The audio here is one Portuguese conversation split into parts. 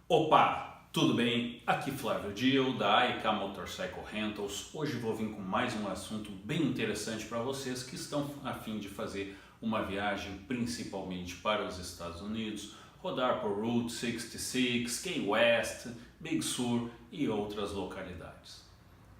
Opa, tudo bem? Aqui Flávio Diel da AIK Motorcycle Rentals. Hoje vou vir com mais um assunto bem interessante para vocês que estão a fim de fazer uma viagem principalmente para os Estados Unidos, rodar por Route 66, Key West, Big Sur e outras localidades.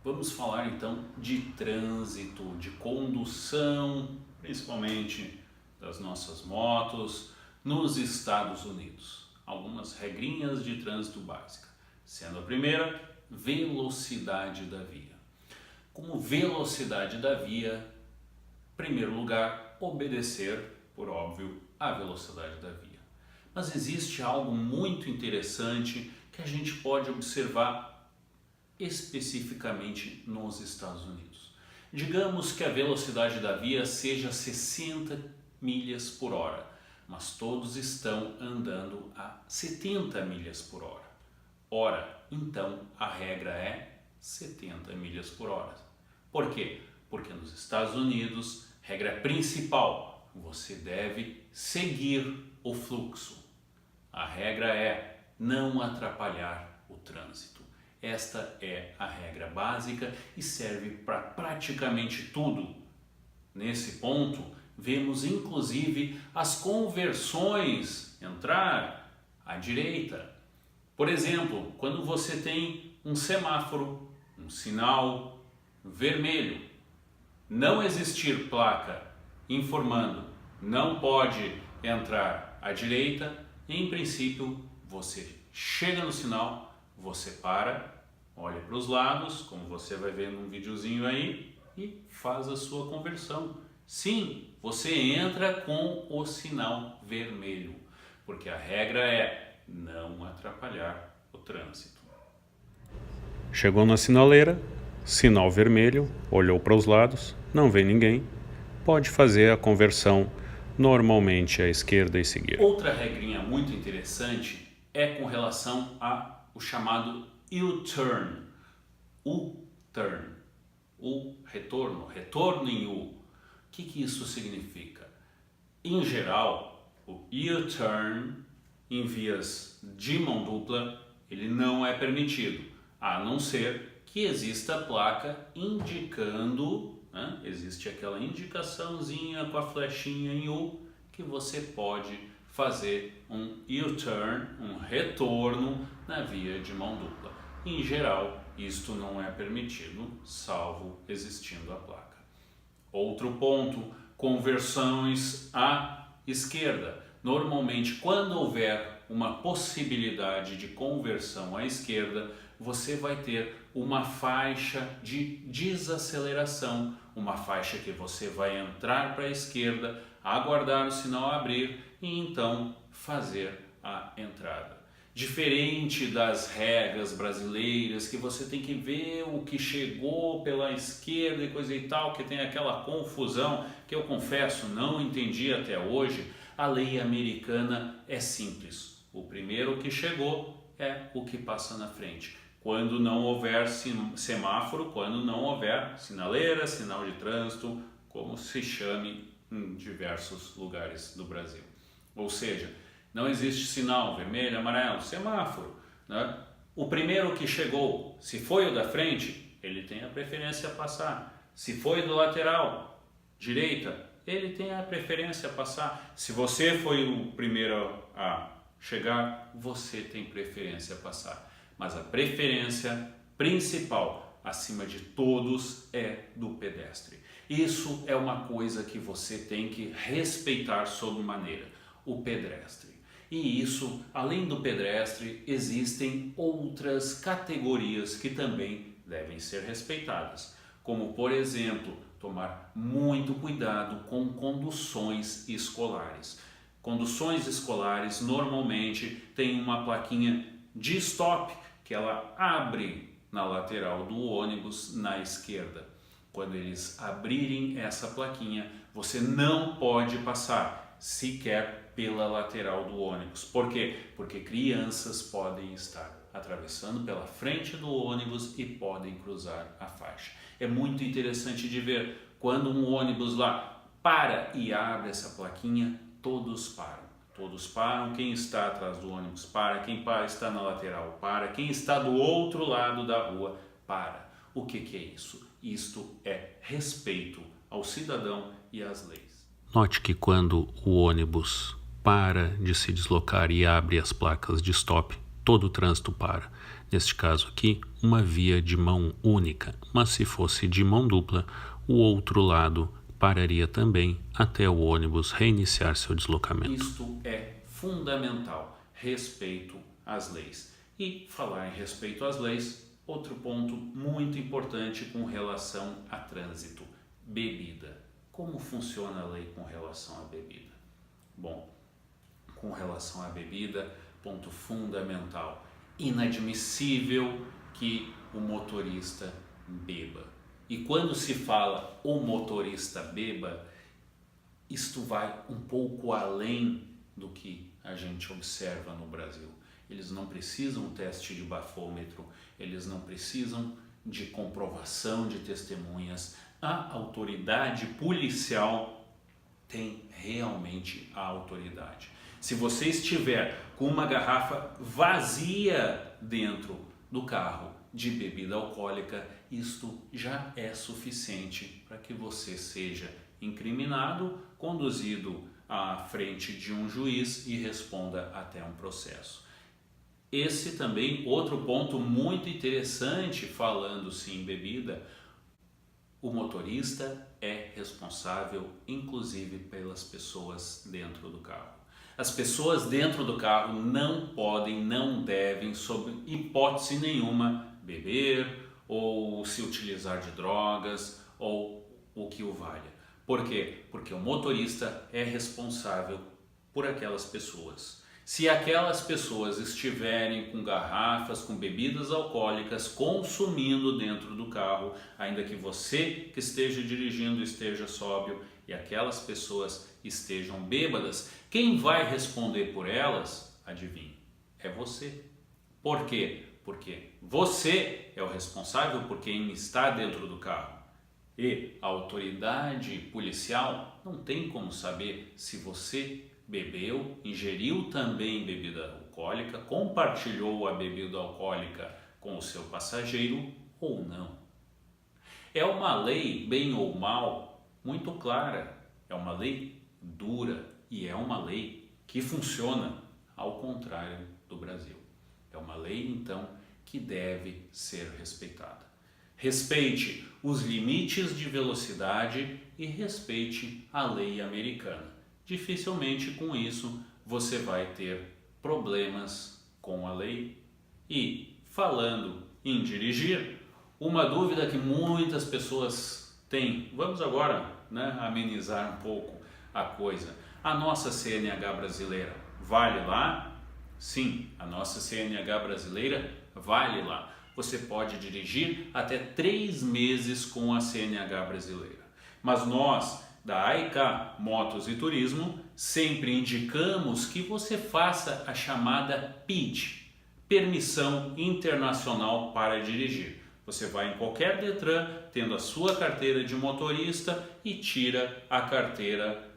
Vamos falar então de trânsito, de condução, principalmente das nossas motos nos Estados Unidos. Algumas regrinhas de trânsito básica, sendo a primeira, velocidade da via. Como velocidade da via, em primeiro lugar, obedecer, por óbvio, a velocidade da via. Mas existe algo muito interessante que a gente pode observar especificamente nos Estados Unidos. Digamos que a velocidade da via seja 60 milhas por hora. Mas todos estão andando a 70 milhas por hora. Ora, então a regra é 70 milhas por hora. Por quê? Porque nos Estados Unidos, regra principal, você deve seguir o fluxo. A regra é não atrapalhar o trânsito. Esta é a regra básica e serve para praticamente tudo. Nesse ponto, vemos inclusive as conversões, entrar à direita. Por exemplo, quando você tem um semáforo, um sinal vermelho, não existir placa informando não pode entrar à direita, em princípio você chega no sinal, você para, olha para os lados, como você vai ver num videozinho aí, e faz a sua conversão. Sim, você entra com o sinal vermelho, porque a regra é não atrapalhar o trânsito. Chegou na sinaleira, sinal vermelho, olhou para os lados, não vê ninguém, pode fazer a conversão normalmente à esquerda e seguir. Outra regrinha muito interessante é com relação ao chamado U-turn. U-turn, o retorno em U. O que isso significa? Em geral, o U-turn em vias de mão dupla, ele não é permitido, a não ser que exista a placa indicando, né? Existe aquela indicaçãozinha com a flechinha em U, que você pode fazer um U-turn, um retorno na via de mão dupla. Em geral, isto não é permitido, salvo existindo a placa. Outro ponto, conversões à esquerda. Normalmente, quando houver uma possibilidade de conversão à esquerda, você vai ter uma faixa de desaceleração, uma faixa que você vai entrar para a esquerda, aguardar o sinal abrir e então fazer a entrada. Diferente das regras brasileiras, que você tem que ver o que chegou pela esquerda e coisa e tal, que tem aquela confusão, que eu confesso, não entendi até hoje. A lei americana é simples. O primeiro que chegou é o que passa na frente. Quando não houver semáforo, quando não houver sinaleira, sinal de trânsito, como se chame em diversos lugares do Brasil. Ou seja, não existe sinal vermelho, amarelo, semáforo, né? O primeiro que chegou, se foi o da frente, ele tem a preferência a passar. Se foi do lateral, direita, ele tem a preferência a passar. Se você foi o primeiro a chegar, você tem preferência a passar. Mas a preferência principal, acima de todos, é do pedestre. Isso é uma coisa que você tem que respeitar sobremaneira, o pedestre. E isso, além do pedestre, existem outras categorias que também devem ser respeitadas, como, por exemplo, tomar muito cuidado com conduções escolares. Conduções escolares normalmente têm uma plaquinha de stop, que ela abre na lateral do ônibus na esquerda. Quando eles abrirem essa plaquinha, você não pode passar sequer pela lateral do ônibus. Por quê? Porque crianças podem estar atravessando pela frente do ônibus e podem cruzar a faixa. É muito interessante de ver quando um ônibus lá para e abre essa plaquinha, todos param. Todos param, quem está atrás do ônibus para, quem está na lateral para, quem está do outro lado da rua para. O que é isso? Isto é respeito ao cidadão e às leis. Note que quando o ônibus para de se deslocar e abre as placas de stop, todo o trânsito para. Neste caso aqui, uma via de mão única, mas se fosse de mão dupla, o outro lado pararia também até o ônibus reiniciar seu deslocamento. Isto é fundamental, respeito às leis. E falar em respeito às leis, outro ponto muito importante com relação a trânsito, bebida. Como funciona a lei com relação à bebida? Bom, com relação à bebida, ponto fundamental, inadmissível que o motorista beba. E quando se fala o motorista beba, isto vai um pouco além do que a gente observa no Brasil. Eles não precisam de teste de bafômetro, eles não precisam de comprovação de testemunhas. A autoridade policial tem realmente a autoridade. Se você estiver com uma garrafa vazia dentro do carro de bebida alcoólica, isto já é suficiente para que você seja incriminado, conduzido à frente de um juiz e responda até um processo. Esse também, outro ponto muito interessante, falando-se em bebida, o motorista é responsável, inclusive, pelas pessoas dentro do carro. As pessoas dentro do carro não podem, não devem, sob hipótese nenhuma, beber ou se utilizar de drogas ou o que o valha. Por quê? Porque o motorista é responsável por aquelas pessoas. Se aquelas pessoas estiverem com garrafas, com bebidas alcoólicas, consumindo dentro do carro, ainda que você que esteja dirigindo esteja sóbrio e aquelas pessoas estejam bêbadas, quem vai responder por elas, adivinhe, é você. Por quê? Porque você é o responsável por quem está dentro do carro. E a autoridade policial não tem como saber se você bebeu, ingeriu também bebida alcoólica, compartilhou a bebida alcoólica com o seu passageiro ou não. É uma lei, bem ou mal, muito clara. É uma lei dura e é uma lei que funciona ao contrário do Brasil. É uma lei, então, que deve ser respeitada. Respeite os limites de velocidade e respeite a lei americana. Dificilmente com isso você vai ter problemas com a lei. E falando em dirigir, uma dúvida que muitas pessoas têm, vamos agora amenizar um pouco a coisa. A nossa CNH brasileira vale lá? Sim, a nossa CNH brasileira vale lá. Você pode dirigir até 3 meses com a CNH brasileira. Mas nós, da AIK Motos e Turismo, sempre indicamos que você faça a chamada PID, Permissão Internacional para Dirigir. Você vai em qualquer Detran, tendo a sua carteira de motorista e tira a carteira,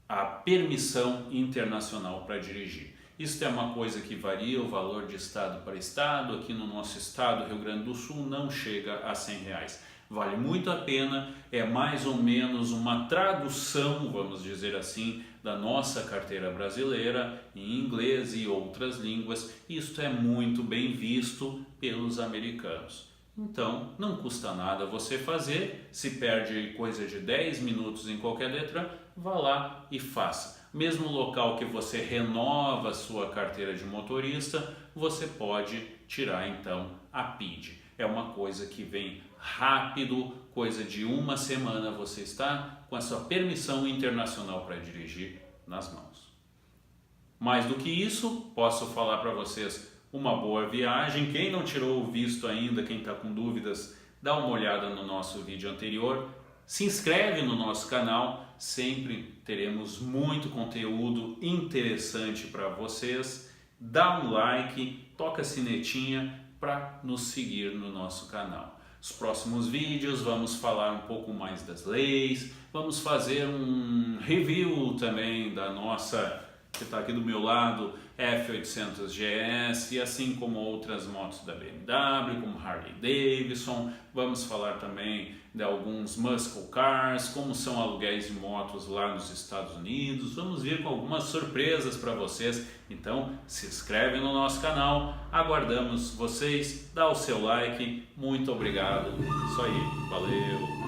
a Permissão Internacional para Dirigir. Isso é uma coisa que varia o valor de estado para estado. Aqui no nosso estado, Rio Grande do Sul, não chega a R$100. Vale muito a pena, é mais ou menos uma tradução, vamos dizer assim, da nossa carteira brasileira em inglês e outras línguas. Isto é muito bem visto pelos americanos. Então, não custa nada você fazer, se perde coisa de 10 minutos em qualquer Detran, vá lá e faça. Mesmo local que você renova a sua carteira de motorista, você pode tirar então a PID. É uma coisa que vem rápido, coisa de 1 semana você está com a sua permissão internacional para dirigir nas mãos. Mais do que isso, posso falar para vocês uma boa viagem. Quem não tirou o visto ainda, quem está com dúvidas, dá uma olhada no nosso vídeo anterior. Se inscreve no nosso canal, sempre teremos muito conteúdo interessante para vocês. Dá um like, toca a sinetinha para nos seguir no nosso canal. Os próximos vídeos vamos falar um pouco mais das leis, vamos fazer um review também da nossa que está aqui do meu lado, F800 GS, e assim como outras motos da BMW, como Harley Davidson. Vamos falar também de alguns muscle cars, como são aluguéis de motos lá nos Estados Unidos. Vamos vir com algumas surpresas para vocês. Então se inscreve no nosso canal, aguardamos vocês, dá o seu like, muito obrigado. Isso aí, valeu!